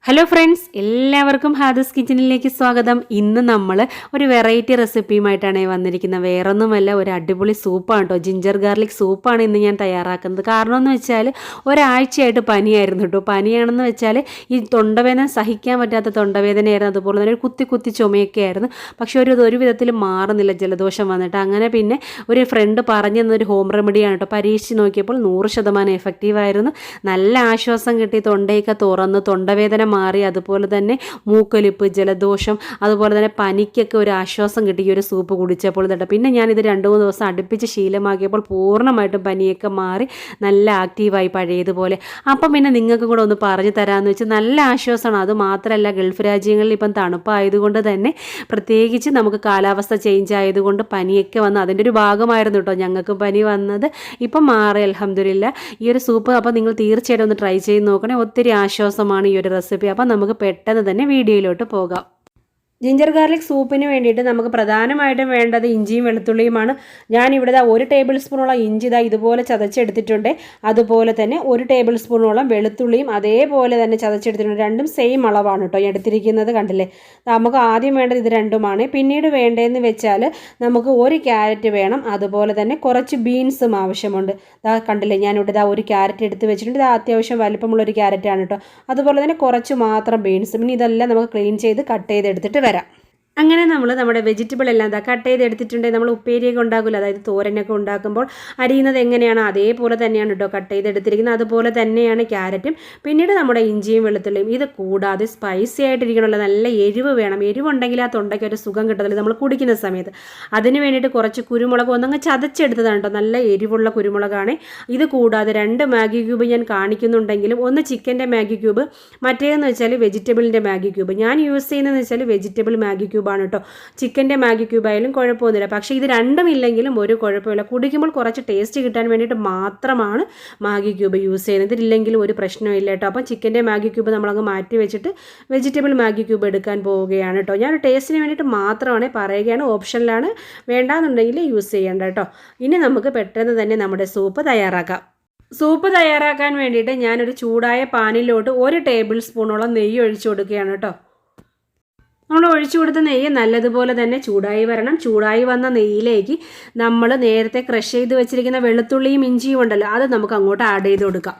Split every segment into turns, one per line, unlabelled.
Hello friends, എല്ലാവർക്കും ഹാദസ് കിച്ചണിലേക്ക് സ്വാഗതം. ഇന്ന് നമ്മൾ ഒരു വെറൈറ്റി റെസിപ്പിയുമായിട്ടാണ് വന്നിരിക്കുന്നത്. വേറൊന്നുമല്ല, ഒരു അടിപൊളി സൂപ്പാണ് കേട്ടോ. ജിഞ്ചർ ഗാർലിക് സൂപ്പാണ് ഇന്ന് ഞാൻ തയ്യാറാക്കുന്നത്. കാരണം എന്ന് വെച്ചാൽ ഒരാഴ്ചയായിട്ട് പനിയായിരുന്നു കേട്ടോ. പനിയാണെന്ന് വെച്ചാൽ ഈ തൊണ്ടവേദന സഹിക്കാൻ പറ്റാത്ത തൊണ്ടവേദനയായിരുന്നു. അതുപോലെ തന്നെ ഒരു കുത്തി കുത്തി ചുമയൊക്കെ ആയിരുന്നു. പക്ഷെ ഒരു വിധത്തിൽ മാറുന്നില്ല ജലദോഷം വന്നിട്ട്. അങ്ങനെ പിന്നെ ഒരു ഫ്രണ്ട് പറഞ്ഞു തന്നൊരു ഹോം റെമഡിയാണ് കേട്ടോ. പരീക്ഷിച്ച് നോക്കിയപ്പോൾ 100% എഫക്റ്റീവായിരുന്നു. നല്ല ആശ്വാസം കിട്ടി. തൊണ്ടയൊക്കെ തുറന്ന് തൊണ്ടവേദന മാറി. അതുപോലെ തന്നെ മൂക്കൊലിപ്പ്, ജലദോഷം, അതുപോലെ തന്നെ പനിക്കൊക്കെ ഒരു ആശ്വാസം കിട്ടി ഈ ഒരു സൂപ്പ് കുടിച്ചപ്പോൾ തൊട്ട്. പിന്നെ ഞാനിത് 2-3 ദിവസം അടുപ്പിച്ച് ശീലമാക്കിയപ്പോൾ പൂർണ്ണമായിട്ടും പനിയൊക്കെ മാറി നല്ല ആക്റ്റീവായി പഴയതുപോലെ. അപ്പം പിന്നെ നിങ്ങൾക്ക് കൂടെ ഒന്ന് പറഞ്ഞു തരാമെന്ന് വെച്ചാൽ നല്ല ആശ്വാസമാണ്. അതുമാത്രമല്ല, ഗൾഫ് രാജ്യങ്ങളിൽ ഇപ്പം തണുപ്പായതുകൊണ്ട് തന്നെ പ്രത്യേകിച്ച് നമുക്ക് കാലാവസ്ഥ ചേഞ്ച് ആയതുകൊണ്ട് പനിയൊക്കെ വന്ന് അതിൻ്റെ ഒരു ഭാഗമായിരുന്നു കേട്ടോ ഞങ്ങൾക്ക് പനി വന്നത്. ഇപ്പം മാറി അൽഹംദുലില്ലാ. ഈ ഒരു സൂപ്പ് അപ്പോൾ നിങ്ങൾ തീർച്ചയായിട്ടും ഒന്ന് ട്രൈ ചെയ്ത് നോക്കണേ. ഒത്തിരി ആശ്വാസമാണ് ഈ ഒരു റെസിപ്പി. അപ്പം നമുക്ക് പെട്ടെന്ന് തന്നെ വീഡിയോയിലോട്ട് പോകാം. ജിഞ്ചർ ഗാർലിക് സൂപ്പിന് വേണ്ടിയിട്ട് നമുക്ക് പ്രധാനമായിട്ടും വേണ്ടത് ഇഞ്ചിയും വെളുത്തുള്ളിയുമാണ്. ഞാനിവിടെ 1 ടേബിൾ സ്പൂണോളം ഇഞ്ചി ഇതുപോലെ ചതച്ചെടുത്തിട്ടുണ്ട്. അതുപോലെ തന്നെ 1 ടേബിൾ സ്പൂണോളം വെളുത്തുള്ളിയും അതേപോലെ തന്നെ ചതച്ചെടുത്തിട്ടുണ്ട്. രണ്ടും സെയിം അളവാണ് കേട്ടോ എടുത്തിരിക്കുന്നത്. കണ്ടില്ലേ, നമുക്ക് ആദ്യം വേണ്ടത് ഇത് രണ്ടുമാണ്. പിന്നീട് വേണ്ടതെന്ന് വെച്ചാൽ നമുക്ക് 1 ക്യാരറ്റ് വേണം. അതുപോലെ തന്നെ കുറച്ച് ബീൻസും ആവശ്യമുണ്ട്. കണ്ടില്ലേ, ഞാനിവിടെ 1 ക്യാരറ്റ് എടുത്ത് വെച്ചിട്ടുണ്ട്. അത്യാവശ്യം വലിപ്പമുള്ള ഒരു ക്യാരറ്റാണ് കേട്ടോ. അതുപോലെ തന്നെ കുറച്ച് മാത്രം ബീൻസ്. പിന്നെ ഇതെല്ലാം നമുക്ക് ക്ലീൻ ചെയ്ത് കട്ട് ചെയ്തെടുത്തിട്ട് വരാം. അങ്ങനെ നമ്മുടെ വെജിറ്റബിൾ എല്ലാം കട്ട് ചെയ്തെടുത്തിട്ടുണ്ടെങ്കിൽ നമ്മൾ ഉപ്പേരിയൊക്കെ ഉണ്ടാക്കില്ല, അതായത് തോരനൊക്കെ ഉണ്ടാക്കുമ്പോൾ അരിയുന്നത് എങ്ങനെയാണോ അതേപോലെ തന്നെയാണ് കേട്ടോ കട്ട് ചെയ്തെടുത്തിരിക്കുന്നത്. അതുപോലെ തന്നെയാണ് ക്യാരറ്റും. പിന്നീട് നമ്മുടെ ഇഞ്ചിയും വെളുത്തുള്ളിയും. ഇത് കൂടാതെ സ്പൈസി ആയിട്ടിരിക്കണമല്ലോ, നല്ല എരിവ് വേണം. എരിവുണ്ടെങ്കിൽ ആ തൊണ്ടയ്ക്ക് ഒരു സുഖം കിട്ടത്തില്ല നമ്മൾ കുടിക്കുന്ന സമയത്ത്. അതിന് വേണ്ടിയിട്ട് കുറച്ച് കുരുമുളക് ഒന്നങ്ങ് ചതച്ചെടുത്തതാണ് കേട്ടോ. നല്ല എരിവുള്ള കുരുമുളകാണ്. ഇത് കൂടാതെ 2 മാഗി ക്യൂബ് ഞാൻ കാണിക്കുന്നുണ്ടെങ്കിലും, ഒന്ന് ചിക്കൻ്റെ മാഗി ക്യൂബ്, മറ്റേതെന്ന് വെച്ചാൽ വെജിറ്റബിളിൻ്റെ മാഗി ക്യൂബ്. ഞാൻ യൂസ് ചെയ്യുന്നതെന്ന് വെച്ചാൽ വെജിറ്റബിൾ മാഗി ക്യൂബാണ് കേട്ടോ. ചിക്കൻ്റെ മാഗി ക്യൂബ് ആയാലും കുഴപ്പമൊന്നുമില്ല. പക്ഷേ ഇത് രണ്ടും ഇല്ലെങ്കിലും ഒരു കുഴപ്പമില്ല. കുടിക്കുമ്പോൾ കുറച്ച് ടേസ്റ്റ് കിട്ടാൻ വേണ്ടിയിട്ട് മാത്രമാണ് മാഗി ക്യൂബ് യൂസ് ചെയ്യുന്നത്. ഇതില്ലെങ്കിലും ഒരു പ്രശ്നമില്ല കേട്ടോ. അപ്പം ചിക്കൻ്റെ മാഗി ക്യൂബ് നമ്മളങ്ങ് മാറ്റി വെച്ചിട്ട് വെജിറ്റബിൾ മാഗി ക്യൂബ് എടുക്കാൻ പോവുകയാണ് കേട്ടോ. ഞാൻ ടേസ്റ്റിന് വേണ്ടിയിട്ട് മാത്രമാണ് പറയുകയാണ്, ഓപ്ഷനിലാണ്, വേണ്ടാന്നുണ്ടെങ്കിൽ യൂസ് ചെയ്യേണ്ട കേട്ടോ. ഇനി നമുക്ക് പെട്ടെന്ന് തന്നെ നമ്മുടെ സൂപ്പ് തയ്യാറാക്കാം. സൂപ്പ് തയ്യാറാക്കാൻ വേണ്ടിയിട്ട് ഞാനൊരു ചൂടായ പാനിലോട്ട് 1 ടേബിൾ സ്പൂണോളം നെയ്യ് ഒഴിച്ചു കൊടുക്കുകയാണ് കേട്ടോ. നമ്മൾ ഒഴിച്ചു കൊടുത്ത നെയ്യ് നല്ലതുപോലെ തന്നെ ചൂടായി വരണം. ചൂടായി വന്ന നെയ്യിലേക്ക് നമ്മൾ നേരത്തെ ക്രഷ് ചെയ്ത് വെച്ചിരിക്കുന്ന വെളുത്തുള്ളിയും ഇഞ്ചിയും ഉണ്ടല്ലോ, അത് നമുക്ക് അങ്ങോട്ട് ആഡ് ചെയ്ത് കൊടുക്കാം.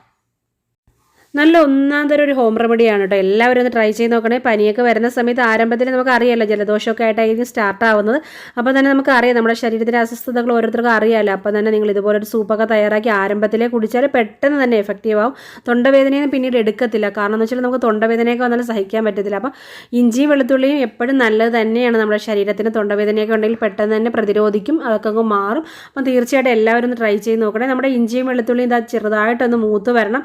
നല്ല ഒന്നാം തരം ഒരു ഹോം റെമഡിയാണ് കേട്ടോ. എല്ലാവരും ഒന്ന് ട്രൈ ചെയ്ത് നോക്കണേ. പനിയൊക്കെ വരുന്ന സമയത്ത് ആരംഭത്തിൽ നമുക്ക് അറിയാമല്ലോ, ജലദോഷമൊക്കെ ആയിട്ടായിരിക്കും സ്റ്റാർട്ട് ആവുന്നത്. അപ്പോൾ തന്നെ നമുക്ക് അറിയാം നമ്മുടെ ശരീരത്തിൻ്റെ അസ്വസ്ഥതകൾ ഓരോരുത്തർക്കും അറിയാമല്ലോ. അപ്പോൾ തന്നെ നിങ്ങൾ ഇതുപോലൊരു സൂപ്പൊക്കെ തയ്യാറാക്കി ആരംഭത്തിലേ കുടിച്ചാൽ പെട്ടെന്ന് തന്നെ എഫക്റ്റീവ് ആവും. തൊണ്ടവേദനയൊന്നും പിന്നീട് എടുക്കത്തില്ല. കാരണം എന്ന് വെച്ചാൽ നമുക്ക് തൊണ്ടവേദനയൊക്കെ വന്നാലും സഹിക്കാൻ പറ്റത്തില്ല. അപ്പോൾ ഇഞ്ചിയും വെളുത്തുള്ളിയും എപ്പോഴും നല്ലത് തന്നെയാണ്. നമ്മുടെ ശരീരത്തിന് തൊണ്ടവേദനയൊക്കെ ഉണ്ടെങ്കിൽ പെട്ടെന്ന് തന്നെ പ്രതിരോധിക്കും, അതൊക്കെ മാറും. അപ്പം തീർച്ചയായിട്ടും എല്ലാവരും ഒന്ന് ട്രൈ ചെയ്ത് നോക്കണേ. നമ്മുടെ ഇഞ്ചിയും വെളുത്തുള്ളിയും ചെറുതായിട്ടൊന്ന് മൂത്ത് വരണം.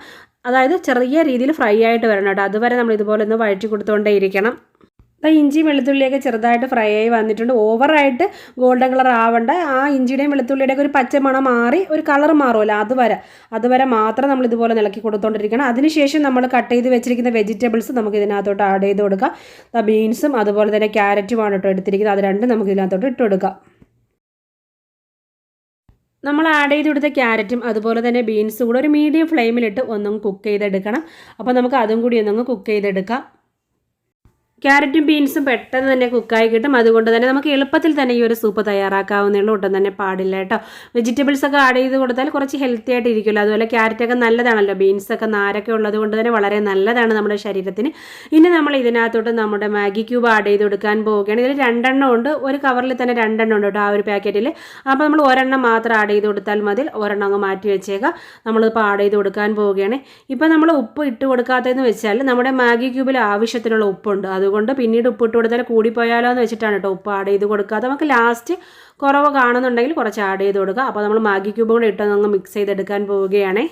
അതായത് ചെറിയ രീതിയിൽ ഫ്രൈ ആയിട്ട് വരണം കേട്ടോ. അതുവരെ നമ്മൾ ഇതുപോലെ ഒന്ന് വഴറ്റി കൊടുത്തുകൊണ്ടേ ഇരിക്കണം. അപ്പോൾ ഇഞ്ചി വെളുത്തുള്ളിയൊക്കെ ചെറുതായിട്ട് ഫ്രൈ ആയി വന്നിട്ടുണ്ട്. ഓവറായിട്ട് ഗോൾഡൻ കളർ ആവണ്ട. ആ ഇഞ്ചിയുടെയും വെളുത്തുള്ളിയുടെയൊക്കെ ഒരു പച്ചമണം മാറി ഒരു കളർ മാറുമല്ലോ, അതുവരെ മാത്രം നമ്മൾ ഇതുപോലെ ഇളക്കി കൊടുത്തുകൊണ്ടിരിക്കണം. അതിനുശേഷം നമ്മൾ കട്ട് ചെയ്ത് വെച്ചിരിക്കുന്ന വെജിറ്റബിൾസ് നമുക്ക് ഇതിനകത്തോട്ട് ആഡ് ചെയ്ത് കൊടുക്കാം. ബീൻസും അതുപോലെ തന്നെ ക്യാരറ്റുമാണ് കേട്ടോ എടുത്തിരിക്കുന്നത്. അത് രണ്ടും നമുക്ക് ഇതിനകത്തോട്ട് ഇട്ട് കൊടുക്കാം. നമ്മൾ ആഡ് ചെയ്ത് കൊടുത്ത ക്യാരറ്റും അതുപോലെ തന്നെ ബീൻസും കൂടെ ഒരു മീഡിയം ഫ്ലെയിമിലിട്ട് ഒന്നും കുക്ക് ചെയ്തെടുക്കണം. അപ്പോൾ നമുക്ക് അതും കൂടി ഒന്നങ്ങ് കുക്ക് ചെയ്തെടുക്കാം. ക്യാരറ്റും ബീൻസും പെട്ടെന്ന് തന്നെ കുക്കായി കിട്ടും. അതുകൊണ്ട് തന്നെ നമുക്ക് എളുപ്പത്തിൽ തന്നെ ഈ ഒരു സൂപ്പ് തയ്യാറാക്കാവുന്നേ. ഒട്ടും തന്നെ പാടില്ല കേട്ടോ. വെജിറ്റബിൾസൊക്കെ ആഡ് ചെയ്ത് കൊടുത്താൽ കുറച്ച് ഹെൽത്തി ആയിട്ട് ഇരിക്കുമല്ലോ. അതുപോലെ ക്യാരറ്റൊക്കെ നല്ലതാണല്ലോ, ബീൻസൊക്കെ നാരൊക്കെ ഉള്ളത് കൊണ്ട് തന്നെ വളരെ നല്ലതാണ് നമ്മുടെ ശരീരത്തിന്. ഇനി നമ്മൾ ഇതിനകത്തോട്ട് നമ്മുടെ മാഗി ക്യൂബ് ആഡ് ചെയ്ത് കൊടുക്കാൻ പോവുകയാണ്. ഇതിൽ 2 എണ്ണം ഉണ്ട്. ഒരു കവറിൽ തന്നെ 2 എണ്ണം ഉണ്ട് കേട്ടോ ആ ഒരു പാക്കറ്റിൽ. അപ്പോൾ നമ്മൾ ഒരെണ്ണം മാത്രം ആഡ് ചെയ്ത് കൊടുത്താൽ മതി. ഒരെണ്ണം അങ്ങ് മാറ്റി വെച്ചേക്കാം. നമ്മളിപ്പോൾ ആഡ് ചെയ്ത് കൊടുക്കാൻ പോവുകയാണ്. ഇപ്പോൾ നമ്മൾ ഉപ്പ് ഇട്ട് കൊടുക്കാത്തതെന്ന് വെച്ചാൽ നമ്മുടെ മാഗി ക്യൂബിൽ ആവശ്യത്തിനുള്ള ഉപ്പുണ്ട്. അതുകൊണ്ട് പിന്നീട് ഉപ്പിട്ട് കൊടുത്താൽ കൂടിപ്പോയാലോ എന്ന് വെച്ചിട്ടാണ് കേട്ടോ ഉപ്പ് ആഡ് ചെയ്ത് കൊടുക്കുക. നമുക്ക് ലാസ്റ്റ് കുറവ് കാണുന്നുണ്ടെങ്കിൽ കുറച്ച് ആഡ് ചെയ്ത് കൊടുക്കുക. അപ്പോൾ നമ്മൾ മാഗി ക്യൂബ് കൂടെ ഇട്ടൊന്ന് മിക്സ് ചെയ്തെടുക്കാൻ പോവുകയാണേ.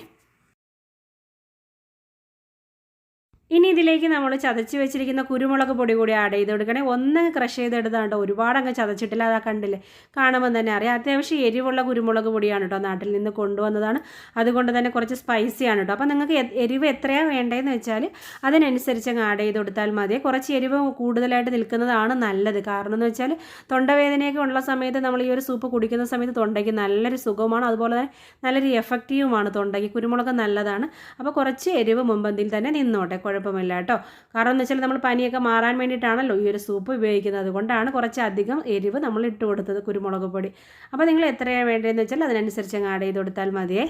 ഇനി ഇതിലേക്ക് നമ്മൾ ചതച്ച് വെച്ചിരിക്കുന്ന കുരുമുളക് പൊടി കൂടി ആഡ് ചെയ്ത് കൊടുക്കണേ. ഒന്ന് ക്രഷ് ചെയ്തെടുത്താണ്ടോ, ഒരുപാട് അങ്ങ് ചതച്ചിട്ടില്ല. അതാ കണ്ടില്ലേ, കാണുമ്പോൾ തന്നെ അറിയാം. അത്യാവശ്യം എരിവുള്ള കുരുമുളക് പൊടിയാണ് കേട്ടോ, നാട്ടിൽ നിന്ന് കൊണ്ടുവന്നതാണ്. അതുകൊണ്ട് തന്നെ കുറച്ച് സ്പൈസിയാണ് കേട്ടോ. അപ്പോൾ നിങ്ങൾക്ക് എരിവ് എത്രയാണ് വേണ്ടതെന്ന് വെച്ചാൽ അതിനനുസരിച്ച് അങ്ങ് ആഡ് ചെയ്ത് കൊടുത്താൽ മതി. കുറച്ച് എരിവ് കൂടുതലായിട്ട് നിൽക്കുന്നതാണ് നല്ലത്. കാരണം എന്ന് വെച്ചാൽ തൊണ്ടവേദനയൊക്കെ ഉള്ള സമയത്ത് നമ്മൾ ഈ ഒരു സൂപ്പ് കുടിക്കുന്ന സമയത്ത് തൊണ്ടയ്ക്ക് നല്ലൊരു സുഖമാണ്. അതുപോലെ തന്നെ നല്ലൊരു എഫക്റ്റീവുമാണ് തൊണ്ടയ്ക്ക്. കുരുമുളക് നല്ലതാണ്. അപ്പോൾ കുറച്ച് എരിവ് മുമ്പന്തിൽ തന്നെ നിന്നോട്ടെ, കുഴപ്പമില്ല. കുഴപ്പമില്ല കേട്ടോ. കാരണം എന്ന് വെച്ചാൽ നമ്മൾ പനിയൊക്കെ മാറാൻ വേണ്ടിയിട്ടാണല്ലോ ഈ ഒരു സൂപ്പ് ഉപയോഗിക്കുന്നത്. അതുകൊണ്ടാണ് കുറച്ചധികം എരിവ് നമ്മൾ ഇട്ട് കൊടുത്തത്, കുരുമുളക് പൊടി. അപ്പോൾ നിങ്ങൾ എത്രയാണ് വേണ്ടതെന്ന് വെച്ചാൽ അതിനനുസരിച്ച് അങ്ങ് ആഡ് ചെയ്ത് കൊടുത്താൽ മതിയേ.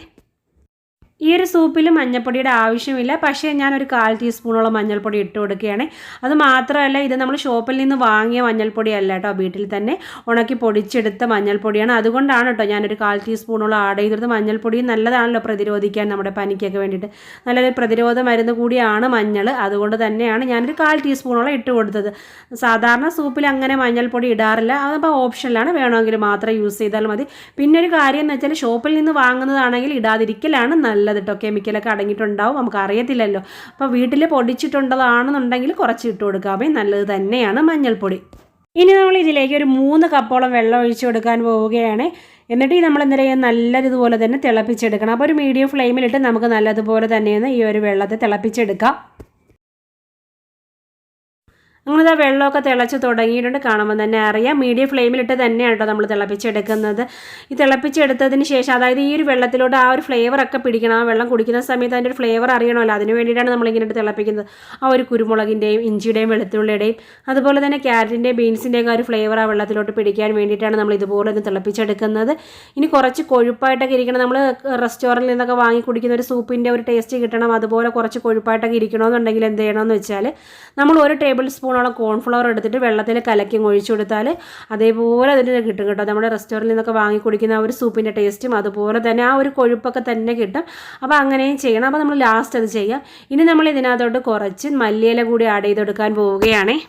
ഈ ഒരു സൂപ്പിൽ മഞ്ഞൾപ്പൊടിയുടെ ആവശ്യമില്ല, പക്ഷേ ഞാനൊരു 1/4 ടീസ്പൂണോളം മഞ്ഞൾപ്പൊടി ഇട്ട് കൊടുക്കുകയാണ്. അത് മാത്രമല്ല, ഇത് നമ്മൾ ഷോപ്പിൽ നിന്ന് വാങ്ങിയ മഞ്ഞൾപ്പൊടി അല്ല കേട്ടോ, വീട്ടിൽ തന്നെ ഉണക്കി പൊടിച്ചെടുത്ത മഞ്ഞൾപ്പൊടിയാണ്. അതുകൊണ്ടാണ് കേട്ടോ ഞാനൊരു 1/4 ടീസ്പൂണോളം ആഡ് ചെയ്തെടുത്ത്. മഞ്ഞൾപ്പൊടി നല്ലതാണല്ലോ പ്രതിരോധിക്കാൻ, നമ്മുടെ പനിക്കൊക്കെ വേണ്ടിയിട്ട് നല്ലൊരു പ്രതിരോധ മരുന്ന് കൂടിയാണ് മഞ്ഞൾ. അതുകൊണ്ട് തന്നെയാണ് ഞാനൊരു 1/4 ടീസ്പൂണോളം ഇട്ട് കൊടുത്തത്. സാധാരണ സൂപ്പിൽ അങ്ങനെ മഞ്ഞൾപ്പൊടി ഇടാറില്ല, അതപ്പോൾ ഓപ്ഷനിലാണ്, വേണമെങ്കിൽ മാത്രം യൂസ് ചെയ്താൽ മതി. പിന്നെ ഒരു കാര്യം എന്ന് വെച്ചാൽ ഷോപ്പിൽ നിന്ന് വാങ്ങുന്നതാണെങ്കിൽ ഇടാതിരിക്കലാണ് നല്ലത് കേട്ടോ. കെമിക്കലൊക്കെ അടങ്ങിയിട്ടുണ്ടാവും, നമുക്ക് അറിയത്തില്ലല്ലോ. അപ്പോൾ വീട്ടിൽ പൊടിച്ചിട്ടുള്ളതാണെന്നുണ്ടെങ്കിൽ കുറച്ച് ഇട്ട് കൊടുക്കാമേ, നല്ലത് തന്നെയാണ് മഞ്ഞൾപ്പൊടി. ഇനി നമ്മൾ ഇതിലേക്ക് ഒരു 3 കപ്പോളം വെള്ളം ഒഴിച്ച് കൊടുക്കാൻ പോവുകയാണ്. എന്നിട്ട് നമ്മൾ എന്ത് ചെയ്യുക, നല്ലതുപോലെ തന്നെ തിളപ്പിച്ചെടുക്കണം. അപ്പോൾ ഒരു മീഡിയം ഫ്ലെയിമിലിട്ട് നമുക്ക് നല്ലതുപോലെ തന്നെയൊന്ന് ഈ ഒരു വെള്ളത്തെ തിളപ്പിച്ചെടുക്കാം. അങ്ങനെ വെള്ളമൊക്കെ തിളച്ച് തുടങ്ങിയിട്ടുണ്ട്, കാണുമ്പോൾ തന്നെ അറിയാം. മീഡിയം ഫ്ലെയിമിലിട്ട് തന്നെയാണ് കേട്ടോ നമ്മൾ തിളപ്പിച്ചെടുക്കുന്നത്. ഈ തിളപ്പിച്ചെടുത്തതിന് ശേഷം, അതായത് ഈ ഒരു വെള്ളത്തിലോട്ട് ആ ഒരു ഫ്ലേവറൊക്കെ പിടിക്കണം. ആ വെള്ളം കുടിക്കുന്ന സമയത്ത് അതിൻ്റെ ഒരു ഫ്ലേവർ അറിയണമല്ലോ, അതിന് വേണ്ടിയിട്ടാണ് നമ്മളിങ്ങനെ തിളപ്പിക്കുന്നത്. ആ ഒരു കുരുമുളകിൻ്റെയും ഇഞ്ചിയുടെയും വെളുത്തുള്ളിയുടെയും അതുപോലെ തന്നെ ക്യാരറ്റിൻ്റെയും ബീൻസിൻ്റെയും ആ ഒരു ഫ്ലേവർ ആ വെള്ളത്തിലോട്ട് പിടിക്കാൻ വേണ്ടിയിട്ടാണ് നമ്മൾ ഇതുപോലെ ഒന്ന് തിളപ്പിച്ചെടുക്കുന്നത്. ഇനി കുറച്ച് കൊഴുപ്പായിട്ടൊക്കെ ഇരിക്കണം. നമ്മൾ റെസ്റ്റോറൻറ്റിൽ നിന്നൊക്കെ വാങ്ങി കുടിക്കുന്ന ഒരു സൂപ്പിൻ്റെ ഒരു ടേസ്റ്റ് കിട്ടണം, അതുപോലെ കുറച്ച് കൊഴുപ്പായിട്ടൊക്കെ ഇരിക്കണമെന്നുണ്ടെങ്കിൽ എന്ത് ചെയ്യണമെന്ന് വെച്ചാൽ, നമ്മൾ 1 ടേബിൾ സ്പൂൺ കോൺഫ്ലവർ എടുത്തിട്ട് വെള്ളത്തിൽ കലക്കി ഒഴിച്ചു കൊടുത്താൽ അതേപോലെ അതിന് കിട്ടും കേട്ടോ. നമ്മുടെ റെസ്റ്റോറൻറ്റിൽ നിന്നൊക്കെ വാങ്ങി കുടിക്കുന്ന ആ ഒരു സൂപ്പിൻ്റെ ടേസ്റ്റും അതുപോലെ തന്നെ ആ ഒരു കൊഴുപ്പൊക്കെ തന്നെ കിട്ടും. അപ്പോൾ അങ്ങനെയും ചെയ്യണം. അപ്പോൾ നമ്മൾ ലാസ്റ്റ് അത് ചെയ്യാം. ഇനി നമ്മൾ ഇതിനകത്തോട്ട് കുറച്ച് മല്ലിയില കൂടി ആഡ് ചെയ്ത് കൊടുക്കാൻ പോവുകയാണേ.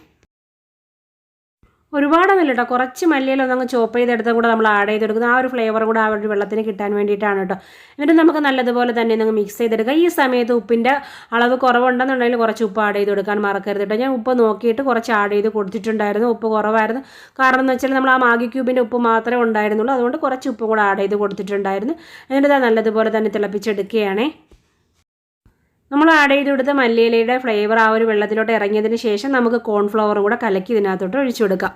ഒരുപാടൊന്നുമില്ല കേട്ടോ, കുറച്ച് മല്ലിയില ഒന്നങ്ങ് ചോപ്പ് ചെയ്തെടുത്തും കൂടെ നമ്മൾ ആഡ് ചെയ്ത് കൊടുക്കുന്നത്. ആ ഒരു ഫ്ലേവർ കൂടെ ആ ഒരു വെള്ളത്തിന് കിട്ടാൻ വേണ്ടിയിട്ടാണ് കേട്ടോ. എന്നിട്ട് നമുക്ക് നല്ലതുപോലെ തന്നെ ഒന്ന് മിക്സ് ചെയ്തെടുക്കുക. ഈ സമയത്ത് ഉപ്പിൻ്റെ അളവ് കുറവുണ്ടെന്നുണ്ടെങ്കിൽ കുറച്ച് ഉപ്പ് ആഡ് ചെയ്ത് കൊടുക്കാൻ മറക്കരുത് കേട്ടോ. ഞാൻ ഉപ്പ് നോക്കിയിട്ട് കുറച്ച് ആഡ് ചെയ്ത് കൊടുത്തിട്ടുണ്ടായിരുന്നു, ഉപ്പ് കുറവായിരുന്നു. കാരണം എന്ന് വെച്ചാൽ നമ്മൾ ആ മാഗി ക്യൂബിൻ്റെ ഉപ്പ് മാത്രമേ ഉണ്ടായിരുന്നുള്ളൂ, അതുകൊണ്ട് കുറച്ച് ഉപ്പ് കൂടെ ആഡ് ചെയ്ത് കൊടുത്തിട്ടുണ്ടായിരുന്നു. എന്നിട്ട് നല്ലതുപോലെ തന്നെ തിളപ്പിച്ചെടുക്കുകയാണേ. നമ്മൾ ആഡ് ചെയ്ത് കൊടുത്ത മല്ലിയിലയുടെ ഫ്ലേവർ ആ ഒരു വെള്ളത്തിലോട്ട് ഇറങ്ങിയതിന് ശേഷം നമുക്ക് കോൺഫ്ലവറും കൂടെ കലക്കി ഇതിനകത്തോട്ട് ഒഴിച്ചു കൊടുക്കാം.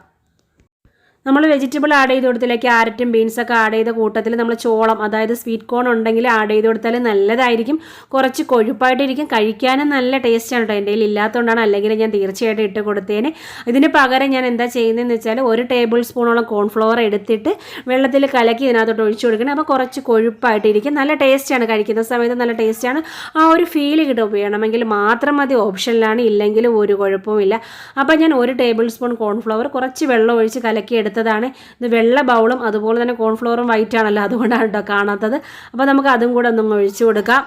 നമ്മൾ വെജിറ്റബിൾ ആഡ് ചെയ്ത് കൊടുത്തില്ല, ക്യാരറ്റും ബീൻസൊക്കെ ആഡ് ചെയ്ത കൂട്ടത്തിൽ നമ്മൾ ചോളം, അതായത് സ്വീറ്റ് കോൺ ഉണ്ടെങ്കിൽ ആഡ് ചെയ്ത് കൊടുത്താൽ നല്ലതായിരിക്കും. കുറച്ച് കൊഴുപ്പായിട്ടിരിക്കും, കഴിക്കാനും നല്ല ടേസ്റ്റാണ് കേട്ടോ. എൻ്റെ കയ്യിൽ ഇല്ലാത്തതുകൊണ്ടാണ്, അല്ലെങ്കിൽ ഞാൻ തീർച്ചയായിട്ടും ഇട്ട് കൊടുത്തേനെ. ഇതിന് പകരം ഞാൻ എന്താ ചെയ്യുന്നതെന്ന് വെച്ചാൽ 1 ടേബിൾ സ്പൂണോളം കോൺഫ്ലവർ എടുത്തിട്ട് വെള്ളത്തിൽ കലക്കി ഇതിനകത്തോട്ട് ഒഴിച്ചു കൊടുക്കണം. അപ്പോൾ കുറച്ച് കൊഴുപ്പായിട്ടിരിക്കും, നല്ല ടേസ്റ്റാണ്, കഴിക്കുന്ന സമയത്ത് നല്ല ടേസ്റ്റാണ്. ആ ഒരു ഫീല് കിട്ടും. വേണമെങ്കിൽ മാത്രം മതി, ഓപ്ഷനിലാണ്, ഇല്ലെങ്കിൽ ഒരു കുഴപ്പമില്ല. അപ്പോൾ ഞാൻ 1 ടേബിൾ സ്പൂൺ കോൺഫ്ലവർ കുറച്ച് വെള്ളം ഒഴിച്ച് കലക്കി എടുത്തതാണ്. ഇത് വെള്ള ബൗളും അതുപോലെ തന്നെ കോൺഫ്ലവറും വൈറ്റ് ആണല്ലോ, അതുകൊണ്ടാണ് കേട്ടോ കാണാത്തത്. അപ്പോൾ നമുക്ക് അതും കൂടെ ഒന്നും ഒഴിച്ചു കൊടുക്കാം.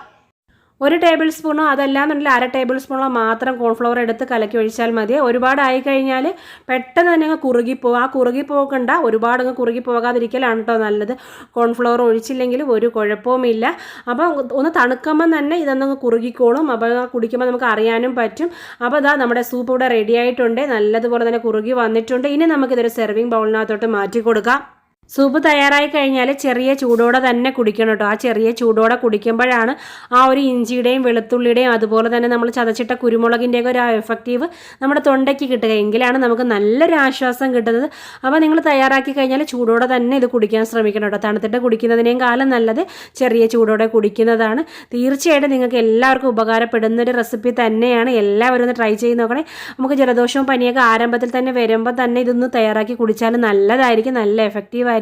1 ടേബിൾ സ്പൂണോ അതല്ലാന്നുണ്ടെങ്കിൽ 1/2 ടേബിൾ സ്പൂണോ മാത്രം കോൺഫ്ലവർ എടുത്ത് കലക്കി ഒഴിച്ചാൽ മതി. ഒരുപാടായി കഴിഞ്ഞാൽ പെട്ടെന്ന് തന്നെ അങ്ങ് കുറുകിപ്പോകും. ആ കുറുകിപ്പോകണ്ട, ഒരുപാട് അങ്ങ് കുറുകി പോകാതിരിക്കലാണ് കേട്ടോ നല്ലത്. കോൺഫ്ലവർ ഒഴിച്ചില്ലെങ്കിൽ ഒരു കുഴപ്പവുമില്ല. അപ്പോൾ ഒന്ന് തണുക്കുമ്പം തന്നെ ഇതൊന്നങ്ങ് കുറുകിക്കോളും. അപ്പോൾ കുടിക്കുമ്പോൾ നമുക്ക് അറിയാനും പറ്റും. അപ്പോൾ ഇതാ നമ്മുടെ സൂപ്പ് ഇവിടെ റെഡി ആയിട്ടുണ്ട്, നല്ലതുപോലെ തന്നെ കുറുകി വന്നിട്ടുണ്ട്. ഇനി നമുക്കിതൊരു സെർവിങ് ബൗളിനകത്തോട്ട് മാറ്റി കൊടുക്കാം. സൂപ്പ് തയ്യാറായി കഴിഞ്ഞാൽ ചെറിയ ചൂടോടെ തന്നെ കുടിക്കണം കേട്ടോ. ആ ചെറിയ ചൂടോടെ കുടിക്കുമ്പോഴാണ് ആ ഒരു ഇഞ്ചിയുടെയും വെളുത്തുള്ളിയുടെയും അതുപോലെ തന്നെ നമ്മൾ ചതച്ചിട്ട കുരുമുളകിൻ്റെയൊക്കെ ഒരു എഫക്റ്റീവ് നമ്മുടെ തൊണ്ടയ്ക്ക് കിട്ടുക, എങ്കിലാണ് നമുക്ക് നല്ലൊരു ആശ്വാസം കിട്ടുന്നത്. അപ്പോൾ നിങ്ങൾ തയ്യാറാക്കി കഴിഞ്ഞാൽ ചൂടോടെ തന്നെ ഇത് കുടിക്കാൻ ശ്രമിക്കണം കേട്ടോ. തണുത്തിട്ട് കുടിക്കുന്നതിനേയും കാലം നല്ലത് ചെറിയ ചൂടോടെ കുടിക്കുന്നതാണ്. തീർച്ചയായിട്ടും നിങ്ങൾക്ക് എല്ലാവർക്കും ഉപകാരപ്പെടുന്നൊരു റെസിപ്പി തന്നെയാണ്. എല്ലാവരും ഒന്ന് ട്രൈ ചെയ്ത് നോക്കണേ. നമുക്ക് ജലദോഷവും പനിയൊക്കെ ആരംഭത്തിൽ തന്നെ വരുമ്പോൾ തന്നെ ഇതൊന്ന് തയ്യാറാക്കി കുടിച്ചാൽ നല്ലതായിരിക്കും, നല്ല എഫക്റ്റീവ് ആയിരിക്കും.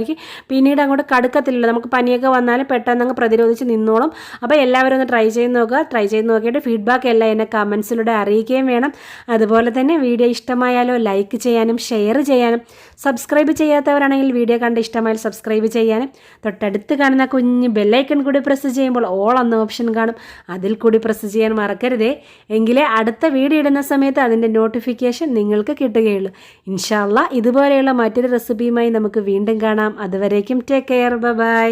പിന്നീട് അങ്ങോട്ട് കടുക്കത്തില്ല, നമുക്ക് പനിയൊക്കെ വന്നാലും പെട്ടെന്ന് അങ്ങ് പ്രതിരോധിച്ച് നിന്നോളും. അപ്പോൾ എല്ലാവരും ഒന്ന് ട്രൈ ചെയ്ത് നോക്കുക. ട്രൈ ചെയ്ത് നോക്കിയിട്ട് ഫീഡ്ബാക്ക് എല്ലാം എന്നെ കമൻസിലൂടെ അറിയിക്കുകയും വേണം. അതുപോലെ തന്നെ വീഡിയോ ഇഷ്ടമായാലോ ലൈക്ക് ചെയ്യാനും ഷെയർ ചെയ്യാനും, സബ്സ്ക്രൈബ് ചെയ്യാത്തവരാണെങ്കിൽ വീഡിയോ കണ്ട് ഇഷ്ടമായാൽ സബ്സ്ക്രൈബ് ചെയ്യാനും, തൊട്ടടുത്ത് കാണുന്ന കുഞ്ഞ് ബെല്ലൈക്കൺ കൂടി പ്രസ് ചെയ്യുമ്പോൾ ഓൾ എന്ന ഓപ്ഷൻ കാണും, അതിൽ കൂടി പ്രസ് ചെയ്യാൻ മറക്കരുതേ. എങ്കിലേ അടുത്ത വീഡിയോ ഇടുന്ന സമയത്ത് അതിൻ്റെ നോട്ടിഫിക്കേഷൻ നിങ്ങൾക്ക് കിട്ടുകയുള്ളൂ. ഇൻഷാ അല്ലാഹ് ഇതുപോലെയുള്ള മറ്റൊരു റെസിപ്പിയുമായി നമുക്ക് വീണ്ടും കാണാം. അതുവരേക്കും ടേക്ക് കെയർ, ബൈ.